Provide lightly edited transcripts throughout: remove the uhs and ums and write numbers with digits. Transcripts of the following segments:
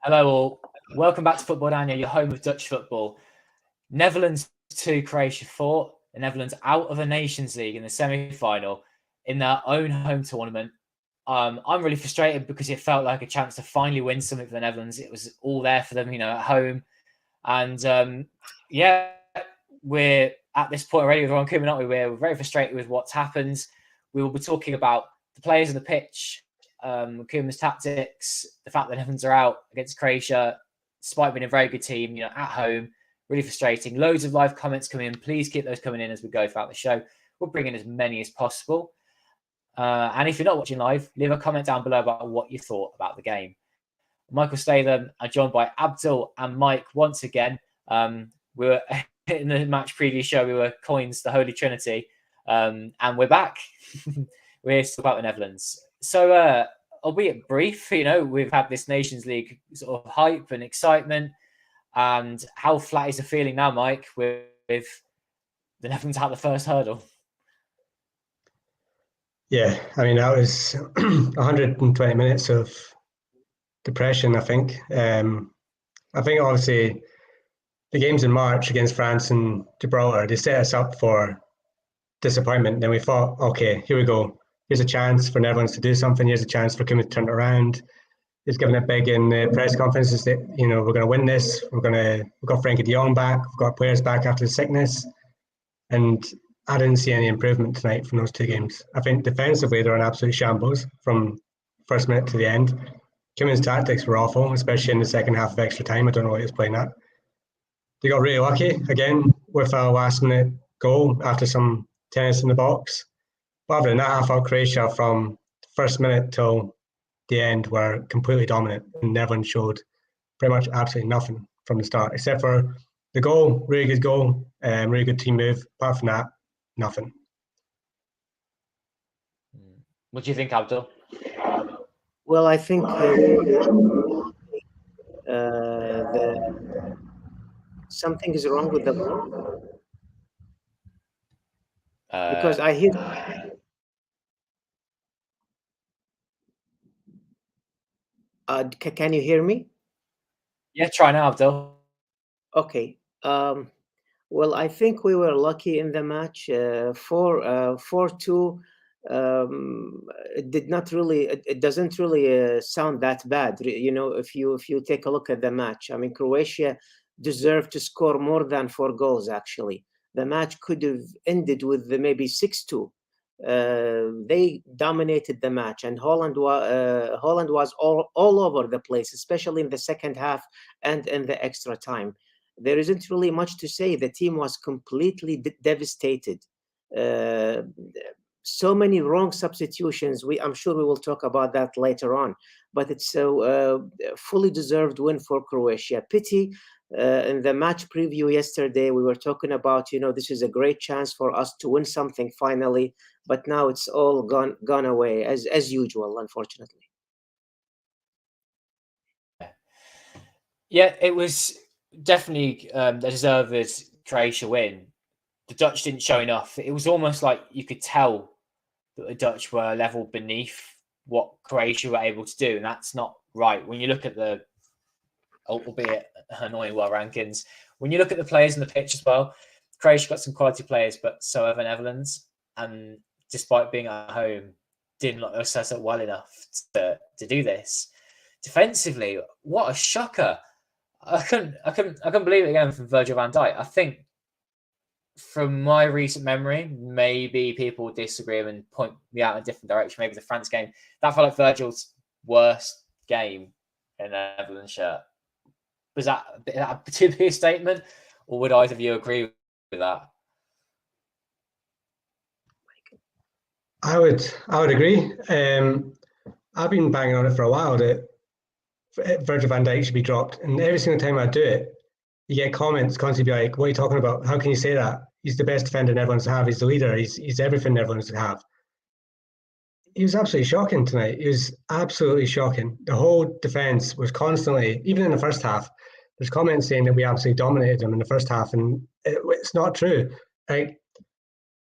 Hello all. Welcome back to Football-Oranje, your home of Dutch football. Netherlands 2, Croatia 4. The Netherlands out of the Nations League in the semi-final in their own home tournament. I'm really frustrated because it felt like a chance to finally win something for the Netherlands. It was all there for them, at home. And we're at this point already with Ron Koeman, aren't we? We're very frustrated with what's happened. We will be talking about the players on the pitch, Koeman's tactics, the fact that Netherlands are out against Croatia, despite being a very good team, at home. Really frustrating. Loads of live comments coming in. Please keep those coming in as we go throughout the show. We'll bring in as many as possible. And if you're not watching live, leave a comment down below about what you thought about the game. Michael Statham, I'm joined by Abdul and Mike once again. We were in the match preview show, we were coins, the Holy Trinity. And we're back. We're still about the Netherlands. So, albeit brief, we've had this Nations League sort of hype and excitement. And how flat is the feeling now, Mike, with the Netherlands at the first hurdle? Yeah, I mean, that was 120 minutes of depression, I think. I think, obviously, the games in March against France and Gibraltar, they set us up for disappointment. Then we thought, okay, here we go. Here's a chance for Netherlands to do something. Here's a chance for Koeman to turn it around. He's given it big in the press conferences that, we're going to win this. We've got Frankie de Jong back. We've got players back after the sickness. And I didn't see any improvement tonight from those two games. I think defensively, they're an absolute shambles from first minute to the end. Koeman's tactics were awful, especially in the second half of extra time. I don't know what he was playing at. They got really lucky, again, with a last-minute goal after some tennis in the box. But other than that, I thought Croatia from the first minute till the end were completely dominant, and Netherlands showed pretty much absolutely nothing from the start, except for the goal, really good goal, really good team move. Apart from that, nothing. What do you think, Abdul? Well, I think something is wrong with the ball because I hear. Can you hear me? Yeah, try now, Abdul. Okay. Well, I think we were lucky in the match. 4-2. It doesn't really sound that bad. If you take a look at the match, I mean, Croatia deserved to score more than 4 goals. Actually, the match could have ended with maybe 6-2. They dominated the match, and Holland was all over the place, especially in the second half and in the extra time. There isn't really much to say. The team was completely devastated. So many wrong substitutions. I'm sure we will talk about that later on. But it's a fully deserved win for Croatia. Pity. In the match preview yesterday, we were talking about, this is a great chance for us to win something finally. But now it's all gone away as usual, unfortunately. Yeah, it was definitely a deserved Croatia win. The Dutch didn't show enough. It was almost like you could tell that the Dutch were a level beneath what Croatia were able to do, and that's not right. When you look at the, albeit annoying world rankings, when you look at the players in the pitch as well, Croatia got some quality players, but so have the Netherlands. And despite being at home, didn't look set up well enough to do this. Defensively, what a shocker! I couldn't believe it again from Virgil van Dijk. I think, from my recent memory, maybe people will disagree and point me out in a different direction. Maybe the France game, that felt like Virgil's worst game in a Netherlands shirt. Was that a too big a statement, or would either of you agree with that? I would agree. I've been banging on it for a while that Virgil van Dijk should be dropped, and every single time I do it, you get comments constantly like, "What are you talking about? How can you say that? He's the best defender Netherlands have. He's the leader. He's everything Netherlands have." He was absolutely shocking tonight. He was absolutely shocking. The whole defence was constantly, even in the first half, there's comments saying that we absolutely dominated them in the first half, and it's not true. Like,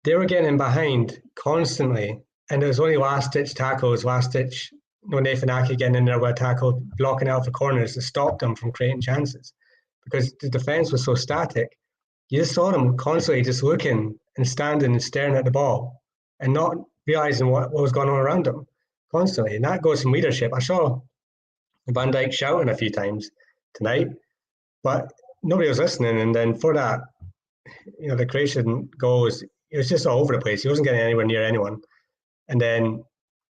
they were getting behind constantly, and it was only last-ditch tackles, last-ditch Nathan Ake getting in there with a tackle, blocking out for corners to stop them from creating chances, because the defence was so static. You just saw them constantly just looking and standing and staring at the ball and not realising what was going on around them constantly. And that goes from leadership. I saw Van Dijk shouting a few times tonight, but nobody was listening. And then for that, the Croatian goals, it was just all over the place. He wasn't getting anywhere near anyone. And then,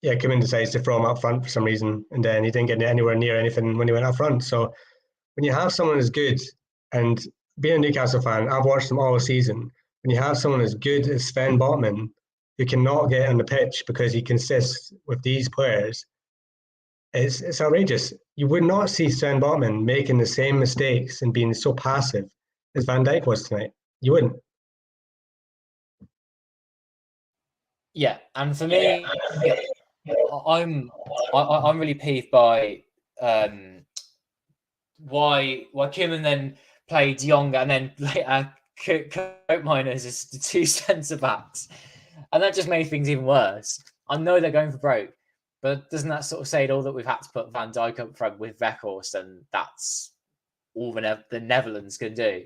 Koeman decides to throw him up front for some reason. And then he didn't get anywhere near anything when he went up front. So when you have someone as good, and being a Newcastle fan, I've watched them all season. When you have someone as good as Sven Botman, who cannot get on the pitch because he consists with these players, it's outrageous. You would not see Sven Botman making the same mistakes and being so passive as Van Dijk was tonight. You wouldn't. Yeah, and for me, I'm really peeved by why Koeman then played Younger and then Koop Miners as the two centre backs, and that just made things even worse. I know they're going for broke, but doesn't that sort of say it all that we've had to put Van Dijk up front with Weghorst, and that's all the Netherlands can do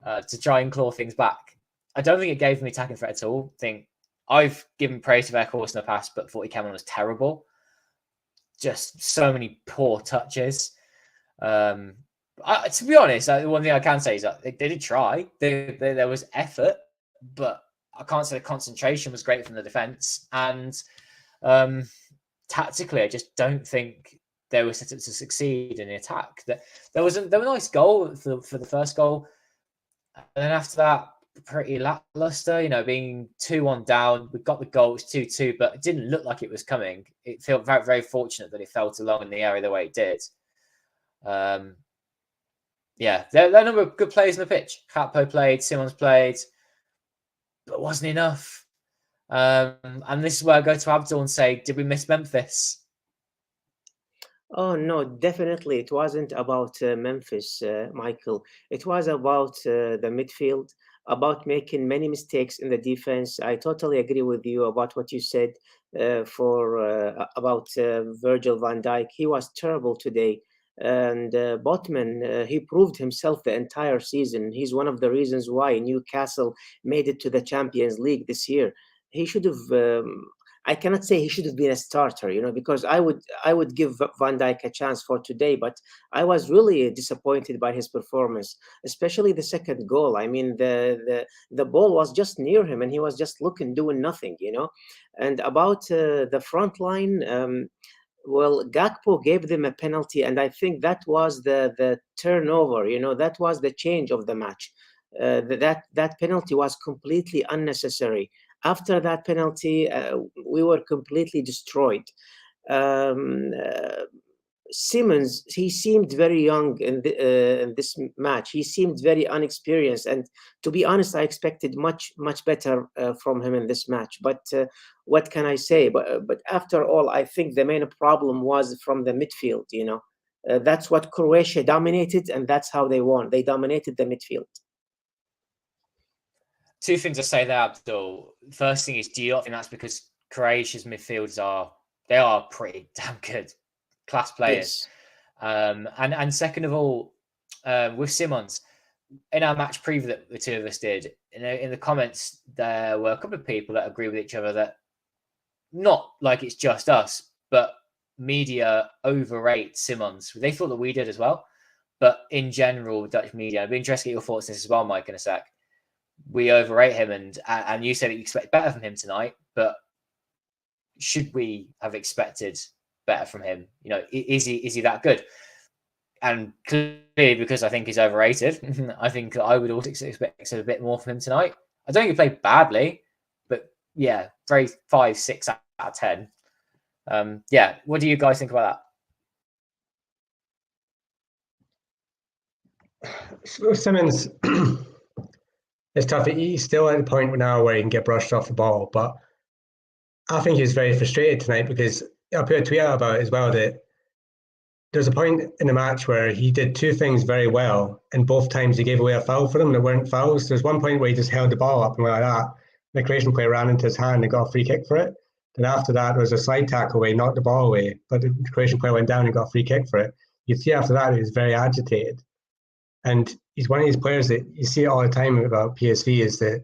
to try and claw things back? I don't think it gave them the attacking threat at all. I think I've given praise to Weghorst in the past, but thought he came on was terrible. Just so many poor touches. To be honest, one thing I can say is that they did try. There was effort, but I can't say the concentration was great from the defence. And tactically, I just don't think they were set up to succeed in the attack. There was a nice goal for the first goal, and then after that, pretty lackluster. Being 2-1 down, we got the goal. It was 2-2, but it didn't look like it was coming. It felt very, very fortunate that it felt along in the area the way it did. There are a number of good players on the pitch. Capo played, Simons played, but it wasn't enough. And this is where I go to Abdul and say, did we miss Memphis? Oh, no, definitely. It wasn't about Memphis, Michael. It was about the midfield, about making many mistakes in the defense. I totally agree with you about what you said about Virgil van Dijk. He was terrible today. And Botman, he proved himself the entire season. He's one of the reasons why Newcastle made it to the Champions League this year. He should have... I cannot say he should have been a starter, because I would give Van Dijk a chance for today, but I was really disappointed by his performance, especially the second goal. I mean, the ball was just near him and he was just doing nothing, And about the front line, well, Gakpo gave them a penalty, and I think that was the turnover. That was the change of the match. That penalty was completely unnecessary. After that penalty, we were completely destroyed. Simons, he seemed very young in this match. He seemed very unexperienced, and to be honest, I expected much better from him in this match. But what can I say? But after all, I think the main problem was from the midfield. That's what Croatia dominated, and that's how they won. They dominated the midfield. Two things I say there, Abdul. First thing is, do you not think that's because Croatia's midfielders are pretty damn good, class players? Yes. And second of all, with Simons, in our match preview that the two of us did, in the comments, there were a couple of people that agree with each other that not like it's just us, but media overrate Simons. They thought that we did as well, but in general, Dutch media. I'd be interested to get your thoughts on this as well, Mike, in a sec. We overrate him, and you said that you expect better from him tonight, but should we have expected better from him? Is he that good? And clearly, because I think he's overrated, I think I would also expect a bit more from him tonight. I don't think he played badly, but yeah, very 5, 6 out of 10. What do you guys think about that? Simons, it's tough. He's still at the point now where he can get brushed off the ball, but I think he's very frustrated tonight because I put a tweet out about it as well that there's a point in the match where he did two things very well, and both times he gave away a foul for them that weren't fouls. There's one point where he just held the ball up and went like that. The Croatian player ran into his hand and got a free kick for it. Then after that, there was a slide tackle where he knocked the ball away, but the Croatian player went down and got a free kick for it. You see after that, he was very agitated. And he's one of these players that you see it all the time about PSV, is that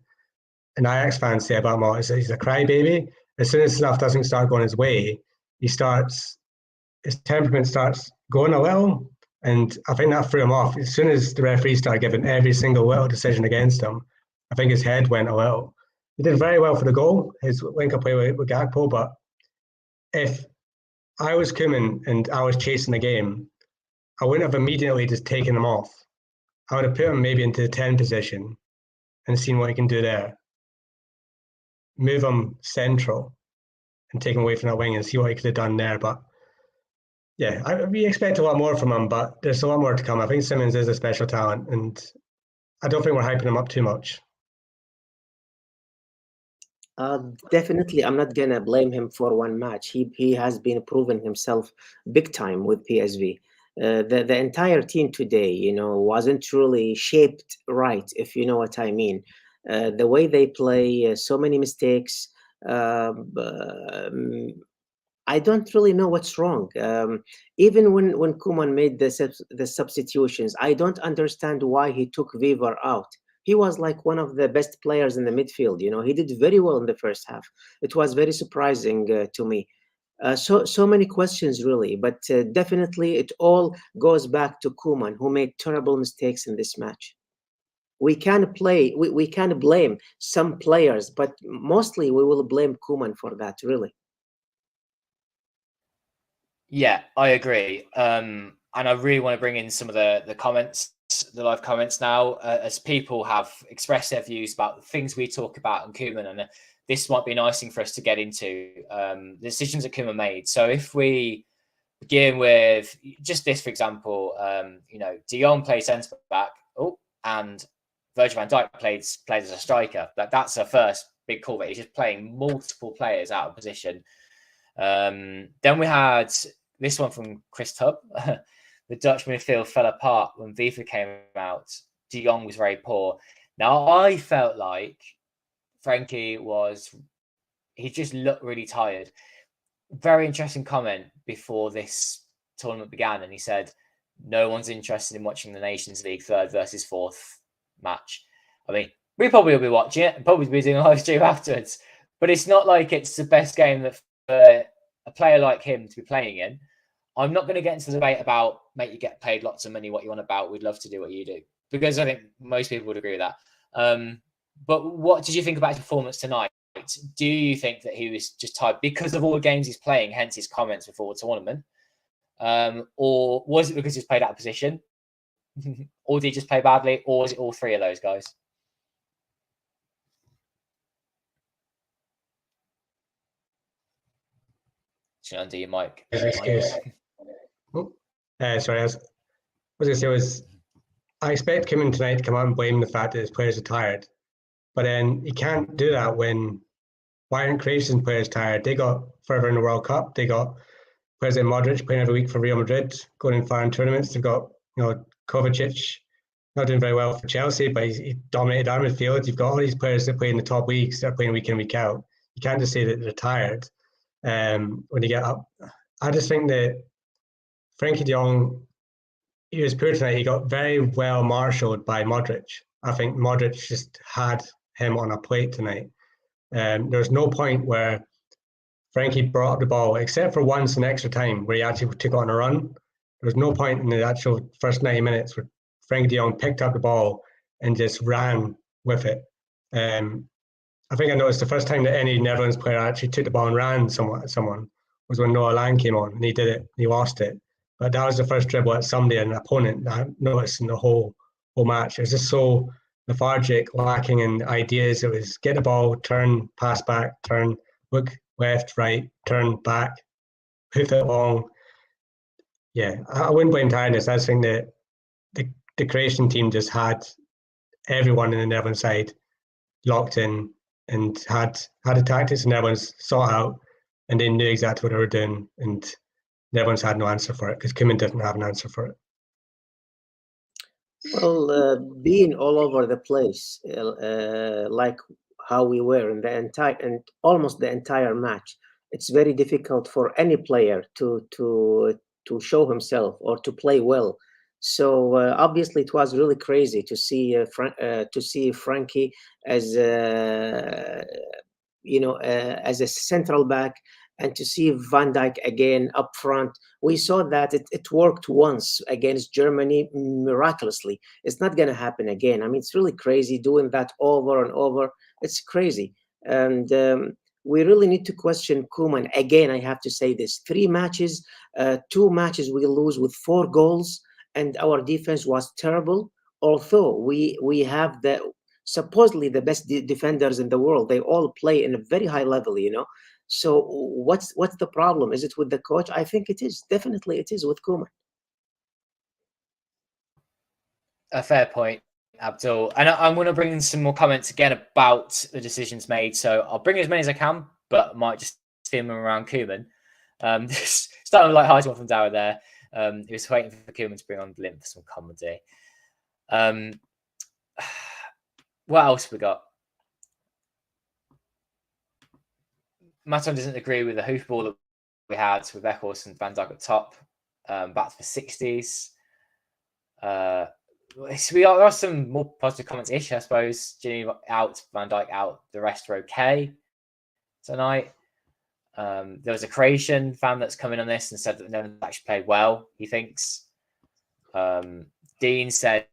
an Ajax fans say about him, he's a crybaby. As soon as stuff doesn't start going his way, his temperament starts going a little. And I think that threw him off. As soon as the referee started giving every single little decision against him, I think his head went a little. He did very well for the goal, his link-up play with Gakpo, but if I was Koeman and I was chasing the game, I wouldn't have immediately just taken him off. I would have put him maybe into the 10 position and seen what he can do there. Move him central and take him away from that wing and see what he could have done there. But yeah, we expect a lot more from him, but there's a lot more to come. I think Simmons is a special talent, and I don't think we're hyping him up too much. Definitely, I'm not gonna blame him for one match. He has been proving himself big time with PSV. The entire team today, wasn't truly shaped right, if you know what I mean. The way they play, so many mistakes. I don't really know what's wrong. Even when Koeman made the substitutions, I don't understand why he took Wever out. He was like one of the best players in the midfield. He did very well in the first half. It was very surprising to me. So many questions, really, but definitely it all goes back to Koeman, who made terrible mistakes in this match. We can blame some players, but mostly we will blame Koeman for that, really. Yeah, I agree. And I really want to bring in some of the comments, the live comments now, as people have expressed their views about the things we talk about in Koeman, and this might be a nice thing for us to get into, the decisions that Koeman made. So if we begin with just this, for example, De Jong plays centre back, and Virgil van Dijk plays as a striker. That's a first big call, but he's just playing multiple players out of position. Then we had this one from Chris Tubb. The Dutch midfield fell apart when Wever came out. De Jong was very poor. Now, I felt like Frankie he just looked really tired. Very interesting comment before this tournament began. And he said, no one's interested in watching the Nations League third versus fourth match. I mean, we probably will be watching it and probably be doing a live stream afterwards. But it's not like it's the best game that for a player like him to be playing in. I'm not going to get into the debate about, mate, you get paid lots of money, what you want about, we'd love to do what you do. Because I think most people would agree with that. But what did you think about his performance tonight? Do you think that he was just tired because of all the games he's playing, hence his comments before the tournament? Or was it because he's played out of position? Or did he just play badly? Or was it all three of those guys? Should I undo your mic? Excuse. Sorry, I was going to say I expect Koeman tonight to come out and blame the fact that his players are tired. But then he can't do that when why aren't Croatian players tired? They got further in the World Cup. They got players like Modric playing every week for Real Madrid, going in far in tournaments. They've got Kovacic not doing very well for Chelsea, but he dominated our midfield. You've got all these players that play in the top leagues that are playing week in, week out. You can't just say that they're tired when you get up. I just think that Frankie de Jong, he was poor tonight. He got very well marshalled by Modric. I think Modric just had him on a plate tonight. There's no point where Frankie brought up the ball, except for once in extra time where he actually took on a run. There was no point in the actual first 90 minutes where Frankie de Jong picked up the ball and just ran with it. I think I noticed the first time that any Netherlands player actually took the ball and ran someone was when Noah Lang came on, and he did it. He lost it. But that was the first dribble at somebody, an opponent, that I noticed in the whole match. It was just so lethargic, lacking in ideas. It was get the ball, turn, pass back, turn, look left, right, turn back, hoof it long. Yeah, I wouldn't blame tiredness. I just think that the Croatian team just had everyone in the Netherlands side locked in and had the tactics, and Netherlands sought out, and they knew exactly what they were doing, and Netherlands had no answer for it because Koeman didn't have an answer for it. Well, being all over the place, like how we were in the entire and almost the entire match, it's very difficult for any player to show himself or to play well. So obviously, it was really crazy to see Frankie as as a central back, and to see Van Dijk again up front. We saw that it worked once against Germany miraculously. It's not going to happen again. I mean, it's really crazy doing that over and over. It's crazy. And we really need to question Koeman. Again, I have to say this. 3 matches, 2 matches we lose with 4 goals, and our defense was terrible. Although we have supposedly the best defenders in the world. They all play in a very high level, So what's the problem? Is it with the coach? I think it is. Definitely it is with Koeman. A fair point, Abdul. And I'm going to bring in some more comments again about the decisions made. So I'll bring as many as I can, but might just steam them around Koeman. Starting with like high one from Dara there. He was waiting for Koeman to bring on Blimp for some comedy. What else we got? Maton doesn't agree with the hoofball that we had with Weghorst and Van Dijk at top, back to the 60s. So there are some more positive comments-ish, I suppose. Ginny out, Van Dijk out, the rest are okay tonight. There was a Croatian fan that's come in on this and said that no one actually played well, he thinks. Dean said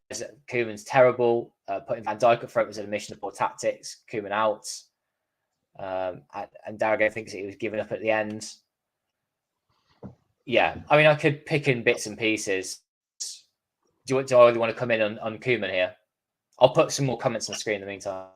Koeman's terrible. Putting Van Dijk up front was an admission of poor tactics. Koeman out. And Darragh thinks that he was giving up at the end. Yeah, I mean, I could pick in bits and pieces. Do I really want to come in on Koeman here? I'll put some more comments on the screen in the meantime.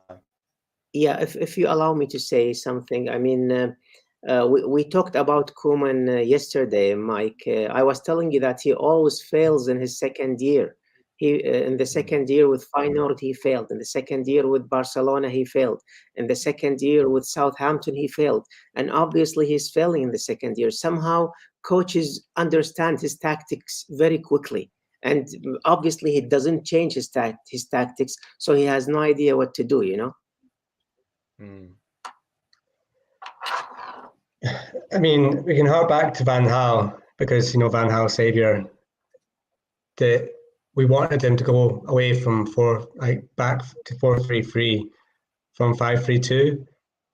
Yeah, if you allow me to say something, I mean, we talked about Koeman yesterday, Mike. I was telling you that he always fails in his second year. In the second year with Feyenoord, he failed. In the second year with Barcelona, he failed. In the second year with Southampton, he failed. And obviously, he's failing in the second year. Somehow, coaches understand his tactics very quickly. And obviously, he doesn't change his tactics, so he has no idea what to do, I mean, we can hark back to Van Gaal because, Van Gaal's saviour. We wanted him to go away from back to 4-3-3 from 5-3-2,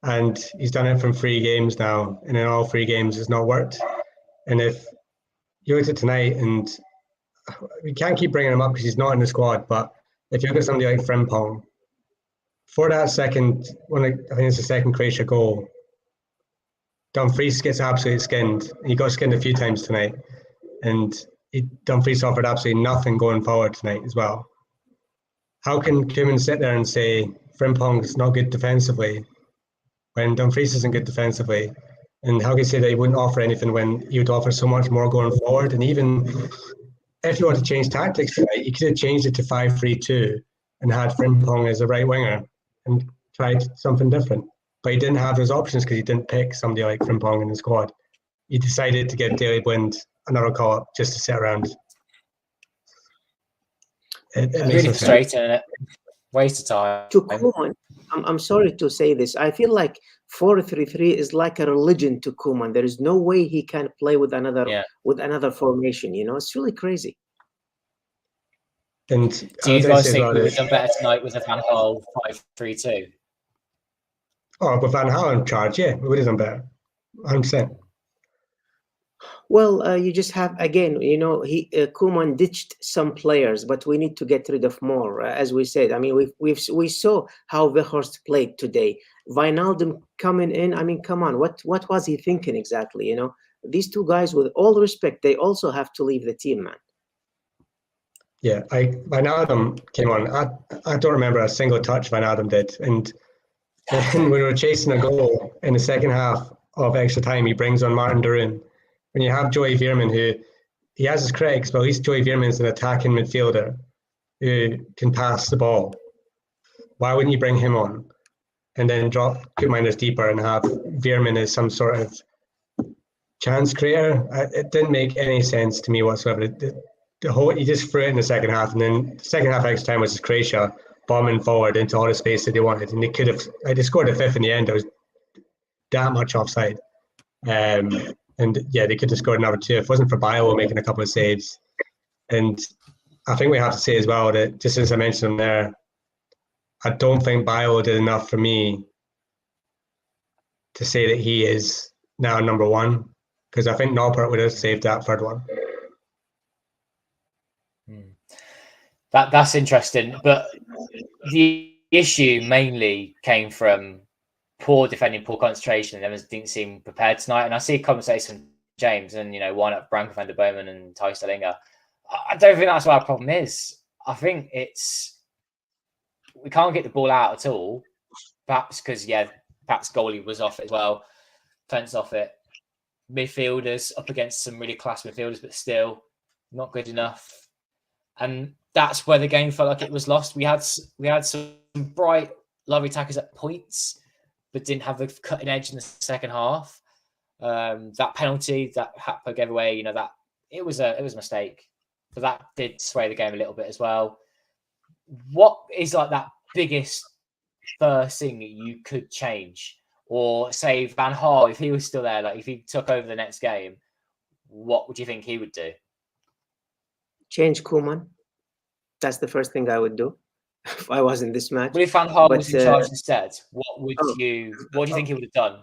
and he's done it from 3 games now, and in all 3 games it's not worked. And if you look at tonight, and we can't keep bringing him up because he's not in the squad, but if you look at somebody like Frimpong, for that second, I think it's the second Croatia goal, Dumfries gets absolutely skinned. He got skinned a few times tonight, and Dumfries offered absolutely nothing going forward tonight as well. How can Koeman sit there and say Frimpong's not good defensively when Dumfries isn't good defensively? And how can you say that he wouldn't offer anything when he would offer so much more going forward? And even if you want to change tactics tonight, you could have changed it to 5-3-2 and had Frimpong as a right winger and tried something different. But he didn't have those options because he didn't pick somebody like Frimpong in the squad. He decided to give Daley Blind another call-up just to sit around. It really frustrating, isn't it? Waste of time. To Koeman, I'm sorry to say this. I feel like 4-3-3 is like a religion to Koeman. There is no way he can play with another formation. It's really crazy. And do you guys think we would have done better tonight with a Van Gaal 5-3-2? Oh, with Van Gaal in charge, yeah, we would have done better. 100%. Well, you just have, again, Koeman ditched some players, but we need to get rid of more. As we said, I mean, we saw how Weghorst played today. Wijnaldum coming in, I mean, come on, what was he thinking exactly? These 2 guys, with all respect, they also have to leave the team, man. Yeah, Wijnaldum came on. I don't remember a single touch Wijnaldum did. And when we were chasing a goal in the second half of extra time, he brings on Martin de Roon. When you have Joey Veerman, who he has his critics, but at least Joey Veerman's an attacking midfielder who can pass the ball. Why wouldn't you bring him on and then drop Koopmeiners deeper and have Veerman as some sort of chance creator? It didn't make any sense to me whatsoever. The whole, he just threw it in the second half, and then the second half extra time was just Croatia bombing forward into all the space that they wanted, and they could have. They scored a 5th in the end. There was that much offside. And yeah, they could have scored another 2 if it wasn't for Bio making a couple of saves. And I think we have to say as well that, just as I mentioned him there, I don't think Bio did enough for me to say that he is now number 1, because I think Noppert would have saved that third one. That's interesting, but the issue mainly came from poor defending, poor concentration, and Evans didn't seem prepared tonight. And I see a conversation from James, and why not Branko van der Bomen and Thijs Stellinger? I don't think that's what our problem is. I think it's we can't get the ball out at all. Perhaps because perhaps goalie was off it as well, fence off it. Midfielders up against some really class midfielders, but still not good enough. And that's where the game felt like it was lost. We had some bright, lovely attackers at points, but didn't have the cutting edge in the second half. That penalty that Happo gave away, that it was a mistake, but that did sway the game a little bit as well. What is like that biggest first thing that you could change, or say Van Gaal, if he was still there, like if he took over the next game, what would you think he would do? Change Koeman. That's the first thing I would do if I was in this match. But if Van Gaal was in charge instead, what do you think he would have done?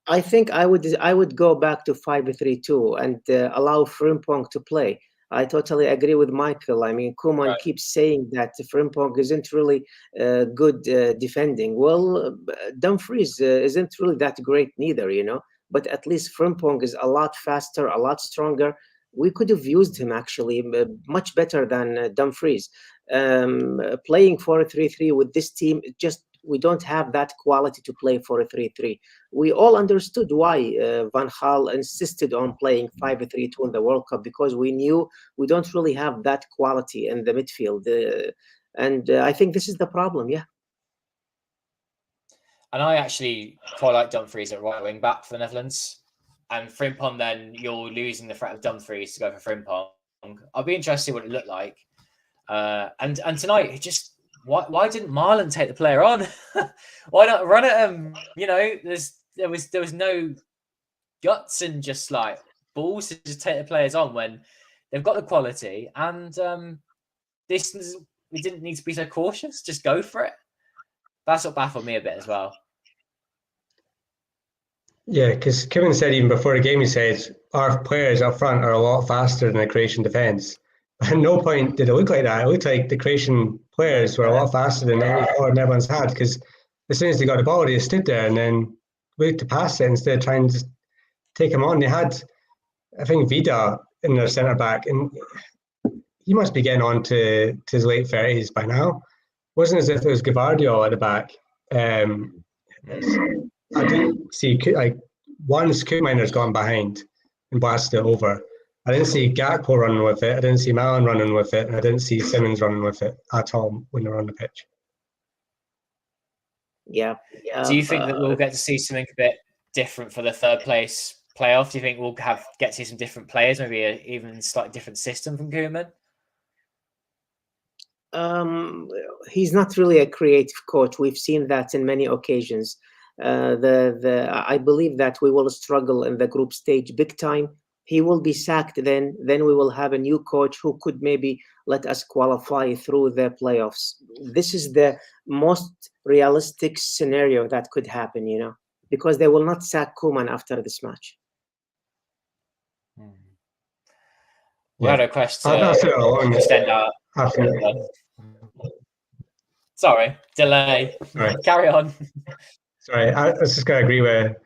I think I would go back to 5-3-2 and allow Frimpong to play. I totally agree with Michael. I mean, Koeman keeps saying that Frimpong isn't really good defending. Well, Dumfries isn't really that great neither, but at least Frimpong is a lot faster, a lot stronger. We could have used him actually much better than Dumfries. Playing 4-3-3 with this team, we don't have that quality to play 4-3-3. We all understood why Van Gaal insisted on playing 5-3-2 in the World Cup, because we knew we don't really have that quality in the midfield. And I think this is the problem, yeah. And I actually quite like Dumfries at right wing back for the Netherlands. And Frimpong, then you're losing the threat of Dumfries to go for Frimpong. I'll be interested to see what it looked like. And tonight, it just... Why didn't Marlon take the player on? Why not run at him? There was no guts and just like balls to just take the players on when they've got the quality. And we didn't need to be so cautious. Just go for it. That's what baffled me a bit as well. Yeah, because Kevin said even before the game, he said our players up front are a lot faster than the Croatian defence. At no point did it look like that. It looked like the Croatian players were a lot faster than any forward Netherlands had, because as soon as they got the ball, they stood there and then looked to pass it instead of trying to just take them on. They had, I think, Vida in their centre back, and he must be getting on to his late 30s by now. It wasn't as if it was Gavardio at the back. I didn't see, once Koopmeiner's gone behind and blasted it over. I didn't see Gakpo running with it. I didn't see Malin running with it. And I didn't see Simmons running with it at all when they were on the pitch. Yeah. Do you think that we'll get to see something a bit different for the third place playoff? Do you think we'll get to see some different players, maybe an even slightly different system from Koeman? He's not really a creative coach. We've seen that in many occasions. I believe that we will struggle in the group stage big time. He will be sacked then we will have a new coach who could maybe let us qualify through the playoffs. This is the most realistic scenario that could happen, because they will not sack Koeman after this match. We had a question to extend our... Sorry, delay. Sorry. Carry on. Sorry, I was just going to agree with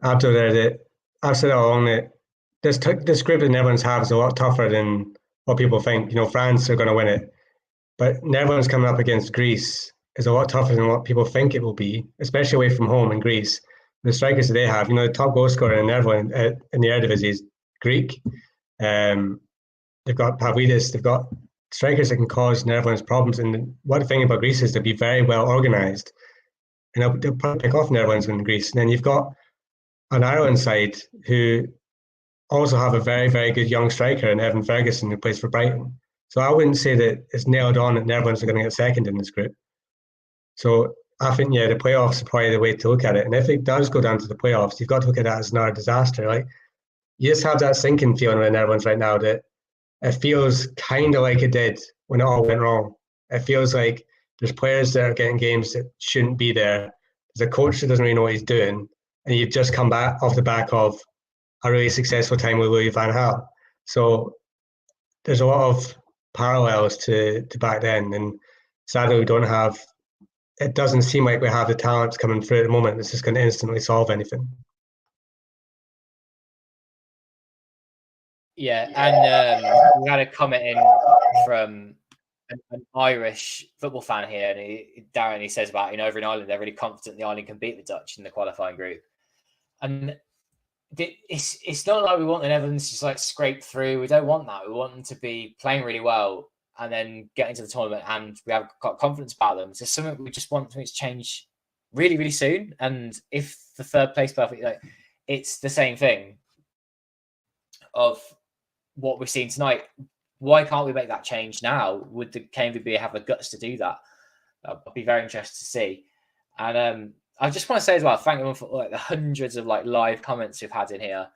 Abdul there that I've said it all along that this group that Netherlands have is a lot tougher than what people think. France are going to win it, but Netherlands coming up against Greece is a lot tougher than what people think it will be, especially away from home in Greece. The strikers that they have, the top goal scorer in Netherlands in the Eredivisie is Greek. They've got Pavlidis. They've got strikers that can cause Netherlands problems. And one thing about Greece is they'll be very well organised, and they'll probably pick off Netherlands in Greece. And then you've got an Ireland side who also have a very, very good young striker in Evan Ferguson, who plays for Brighton. So I wouldn't say that it's nailed on that Netherlands are going to get second in this group. So I think, yeah, the playoffs are probably the way to look at it. And if it does go down to the playoffs, you've got to look at that as another disaster. Like, you just have that sinking feeling in everyone's right now that it feels kind of like it did when it all went wrong. It feels like there's players that are getting games that shouldn't be there. There's a coach that doesn't really know what he's doing, and you've just come back off the back of a really successful time with Louis van Gaal. So there's a lot of parallels to back then, and sadly we don't have. It doesn't seem like we have the talents coming through at the moment that's just going to instantly solve anything. Yeah, and we had a comment in from an Irish football fan here, and Darren, he says about, over in Ireland, they're really confident the Ireland can beat the Dutch in the qualifying group. And it's not like we want the Netherlands to just like scrape through. We don't want that. We want them to be playing really well and then get into the tournament, and we have got confidence about them. So something we just want to change really, really soon. And if the third place perfect, it's the same thing of what we're seeing tonight. Why can't we make that change now? Would the KNVB have the guts to do that? I'd be very interested to see. And I just want to say as well, thank everyone for the hundreds of live comments we've had in here.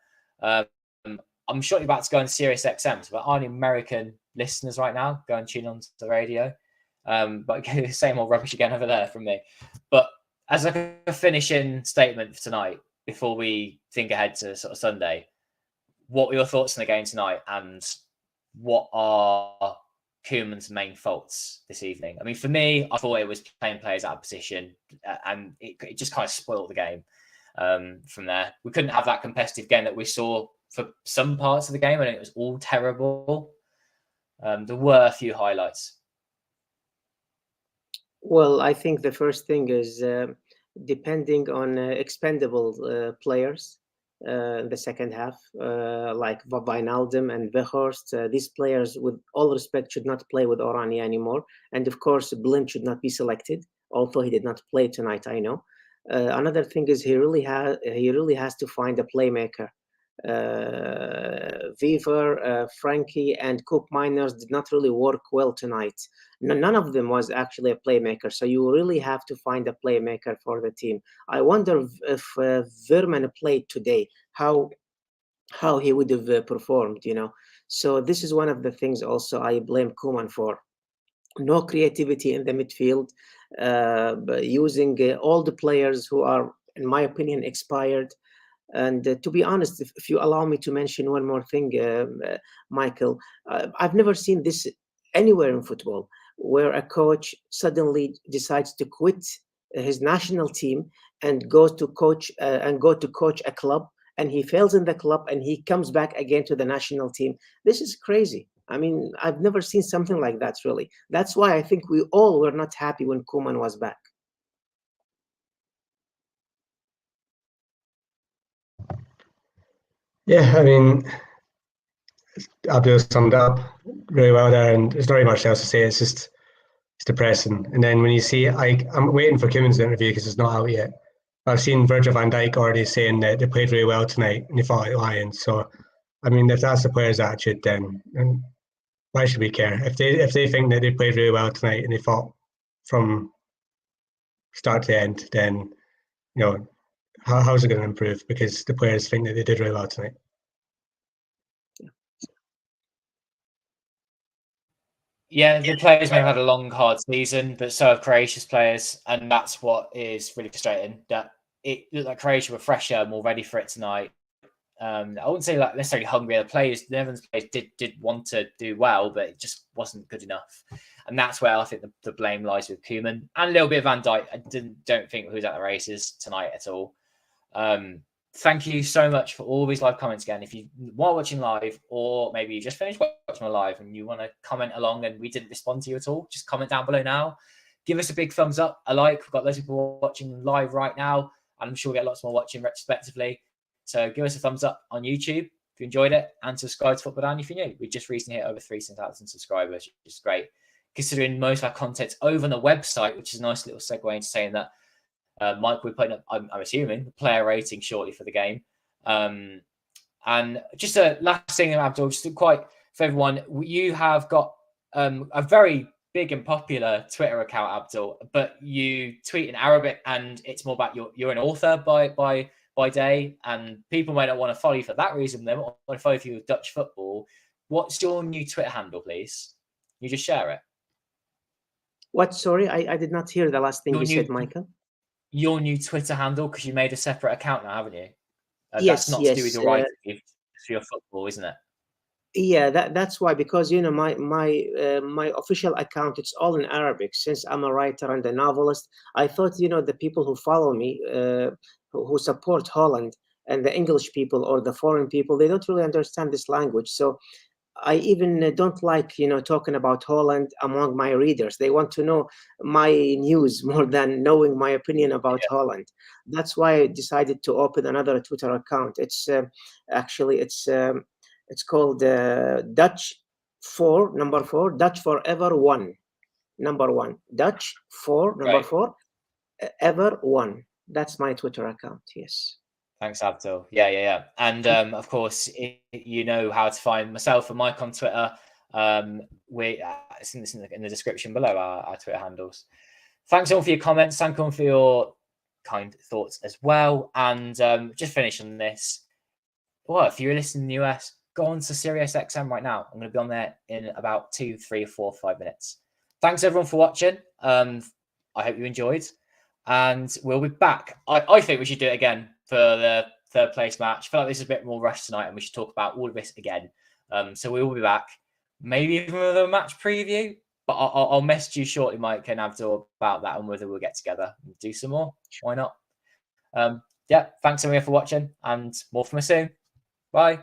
I'm shortly about to go on Sirius XM, so there aren't American listeners right now. Go and tune on to the radio. But the same old rubbish again over there from me. But as a finishing statement for tonight, before we think ahead to sort of Sunday, what were your thoughts on the game tonight, and what are Koeman's main faults this evening? I mean, for me, I thought it was playing players out of position, and it just kind of spoiled the game from there. We couldn't have that competitive game that we saw for some parts of the game, and it was all terrible. There were a few highlights. Well, I think the first thing is depending on expendable players. In the second half, like Wijnaldum and Weghorst. These players, with all respect, should not play with Oranje anymore. And of course, Blind should not be selected, although he did not play tonight, I know. Another thing is he really has to find a playmaker. Weaver, Frankie, and Coop Miners did not really work well tonight. None of them was actually a playmaker. So you really have to find a playmaker for the team. I wonder if Verman played today, how he would have performed, So this is one of the things also I blame Koeman for. No creativity in the midfield, using all the players who are, in my opinion, expired. And to be honest, if you allow me to mention one more thing, Michael, I've never seen this anywhere in football, where a coach suddenly decides to quit his national team and go to coach a club, and he fails in the club and he comes back again to the national team. This is crazy. I mean, I've never seen something like that, really. That's why I think we all were not happy when Koeman was back. Yeah, I mean, Abdul summed up really well there, and there's not really much else to say. It's depressing. And then when you see, I'm waiting for Koeman's interview because it's not out yet. I've seen Virgil van Dijk already saying that they played really well tonight and they fought like lions. So, I mean, if that's the players' attitude, then why should we care? If they think that they played really well tonight and they fought from start to end, then how's it going to improve? Because the players think that they did really well tonight. Yeah, the players may have had a long, hard season, but so have Croatia's players, and that's what is really frustrating. That it looked like Croatia were fresher, more ready for it tonight. I wouldn't say necessarily hungry. The Netherlands players did want to do well, but it just wasn't good enough, and that's where I think the blame lies with Koeman and a little bit of Van Dijk. I don't think he was at the races tonight at all. Thank you so much for all these live comments again. If you are watching live, or maybe you just finished watching live and you want to comment along and we didn't respond to you at all, just comment down below now. Give us a big thumbs up, a like. We've got loads of people watching live right now, and I'm sure we'll get lots more watching retrospectively. So give us a thumbs up on YouTube if you enjoyed it, and subscribe to Football-Oranje if you're new. We just recently hit over 3,000 subscribers, which is great, considering most of our content's over on the website, which is a nice little segue into saying that Mike, we're putting up, I'm assuming, the player rating shortly for the game. And just a last thing, Abdul, just quite for everyone, you have got a very big and popular Twitter account, Abdul, but you tweet in Arabic, and it's more about you're an author by day, and people might not want to follow you for that reason. They want to follow you with Dutch football. What's your new Twitter handle, please? You just share it. What? Sorry, I did not hear the last thing you said, Michael. Your new Twitter handle, because you made a separate account now, haven't you? Yes, that's not yes. to do with your writing, it's for your football, isn't it? Yeah, that's why, because my official account, it's all in Arabic. Since I'm a writer and a novelist, I thought the people who follow me, who support Holland, and the English people or the foreign people, they don't really understand this language. So I even don't like talking about Holland among my readers. They want to know my news more than knowing my opinion about Holland. That's why I decided to open another Twitter account. It's actually it's called Dutch 4 number 4 Dutch forever 1 number 1 Dutch 4 number 4 ever 1. That's my Twitter account. Yes. Thanks, Abdul. Yeah. And of course, you know how to find myself and Mike on Twitter. It's in the description below, our Twitter handles. Thanks all for your comments. Thank you all for your kind thoughts as well. And just finish on this. Well, if you're listening in the US, go on to SiriusXM right now. I'm going to be on there in about 2, 3, 4, 5 minutes. Thanks everyone for watching. I hope you enjoyed, and we'll be back. I think we should do it again for the third place match. I feel like this is a bit more rushed tonight, and we should talk about all of this again. So we will be back, maybe even with a match preview. But I'll message you shortly, Mike and Abdul, about that and whether we'll get together and do some more. Why not? Thanks everyone for watching, and more from us soon. Bye.